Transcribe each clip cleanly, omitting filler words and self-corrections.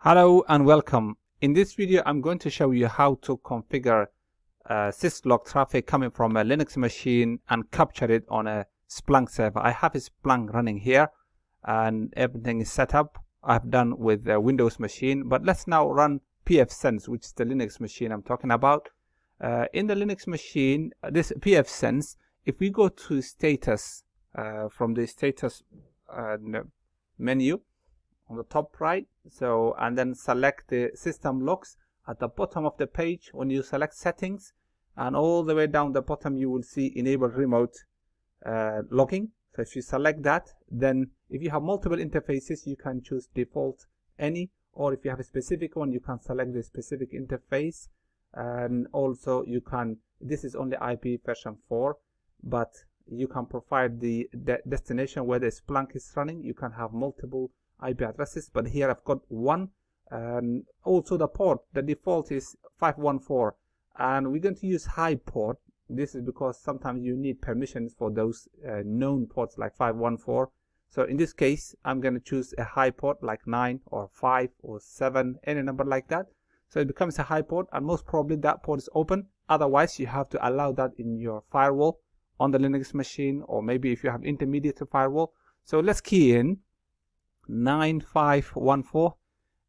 Hello and welcome. In this video, I'm going to show you how to configure Syslog Traffic coming from a Linux machine and capture it on a Splunk server. I have a Splunk running here and everything is set up. I've done with a Windows machine, but let's now run pfSense, which is the Linux machine I'm talking about. In the Linux machine, this pfSense, if we go to status from the status menu, on the top right, and then select the system logs at the bottom of the page. When you select settings, and all the way down the bottom you will see enable remote logging. So if you select that, then if you have multiple interfaces you can choose default any, or if you have a specific one you can select the specific interface. And also you can, this is only IP version 4, but you can provide the destination where the Splunk is running. You can have multiple IP addresses, but here I've got one. And also the port, the default is 514, and we're going to use high port. This is because sometimes you need permissions for those known ports like 514. So in this case I'm going to choose a high port like 9 or 5 or 7, any number like that. So it becomes a high port, and most probably that port is open. Otherwise you have to allow that in your firewall on the Linux machine, or maybe if you have intermediate firewall. So let's key in 9514,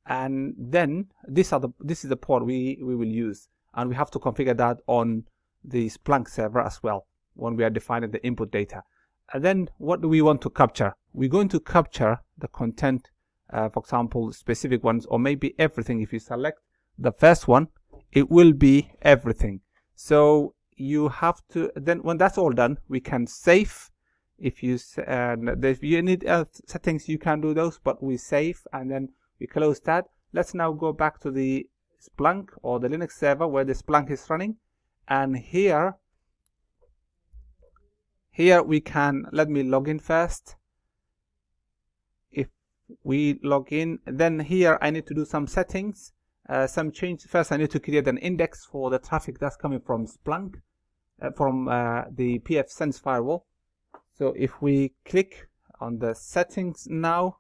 and then this is the port we will use, and we have to configure that on the Splunk server as well when we are defining the input data. And then what do we want to capture? We're going to capture the content, for example specific ones, or maybe everything. If you select the first one, it will be everything. So you have to, then when that's all done, we can save. If you need settings, you can do those, but we save and then we close that. Let's now go back to the Splunk or the Linux server where the Splunk is running, and here we can, let me log in first. If we log in, then here I need to do some settings, some change. First I need to create an index for the traffic that's coming from Splunk, from the pfSense firewall. So if we click on the settings now,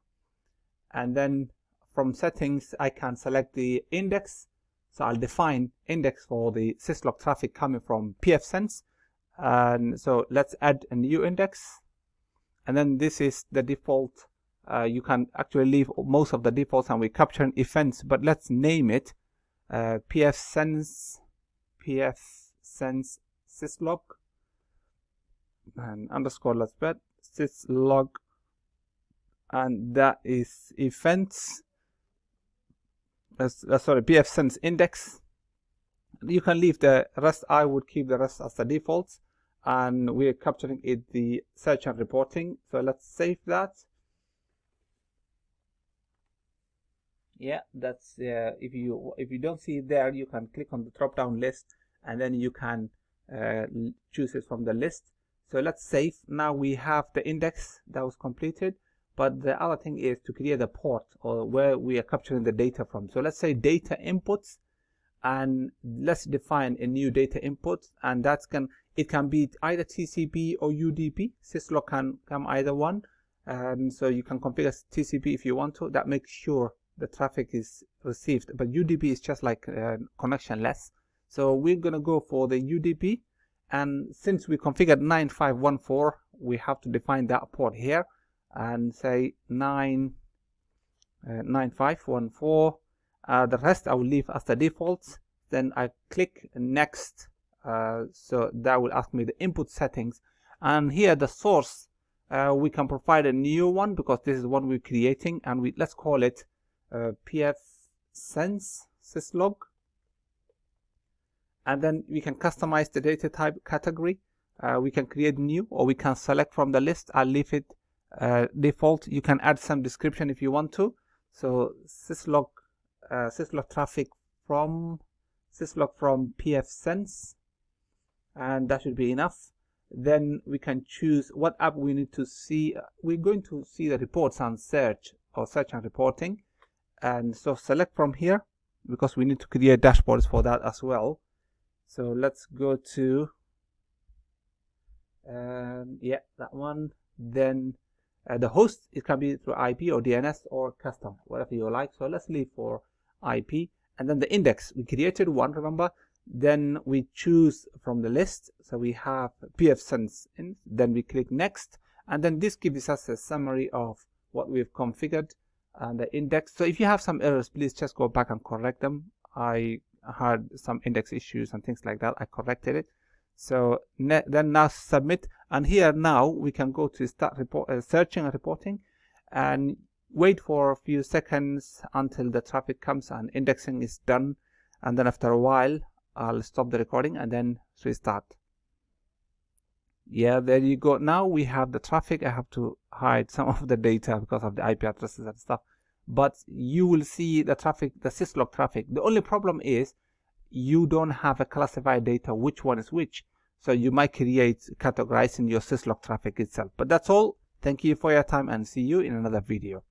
and then from settings I can select the index. So I'll define index for the Syslog traffic coming from pfSense. And so let's add a new index, and then this is the default. You can actually leave most of the defaults, and we capture events, but let's name it pfSense Syslog and underscore, let's bet Syslog, and that is events. Sorry, pfSense index. You can leave the rest. I would keep the rest as the defaults, and we are capturing it the search and reporting. So let's save that. Yeah, that's if you don't see it there, you can click on the drop down list, and then you can choose it from the list. So let's save. Now we have the index that was completed, but the other thing is to create a port, or where we are capturing the data from. So let's say data inputs, and let's define a new data input, and it can be either TCP or UDP. Syslog can come either one, and so you can configure TCP if you want to. That makes sure the traffic is received, but UDP is just like connectionless. So we're gonna go for the UDP. And since we configured 9514, we have to define that port here and say 9514. The rest I will leave as the defaults. Then I click next. So that will ask me the input settings. And here the source, we can provide a new one because this is one we're creating, and let's call it pfSense Syslog. And then we can customize the data type category. We can create new, or we can select from the list. I'll leave it default. You can add some description if you want to. So Syslog traffic from pfSense, and that should be enough. Then we can choose what app we need to see. We're going to see the reports and search, or search and reporting, and so select from here because we need to create dashboards for that as well. So let's go to yeah, that one. Then The host, it can be through IP or DNS or custom, whatever you like. So let's leave for IP. And then the index, we created one, remember. Then we choose from the list. So we have pfsense in. Then we click next. And then this gives us a summary of what we've configured and the index. So if you have some errors, please just go back and correct them. I had some index issues and things like that. I corrected it. So then now submit, and here now we can go to start searching and reporting, and wait for a few seconds until the traffic comes and indexing is done, and then after a while I'll stop the recording and then restart. Yeah, there you go. Now we have the traffic. I have to hide some of the data because of the IP addresses and stuff, but you will see the traffic, the Syslog traffic. The only problem is you don't have a classified data which one is which, so you might create categorizing your Syslog traffic itself. But that's all. Thank you for your time and see you in another video.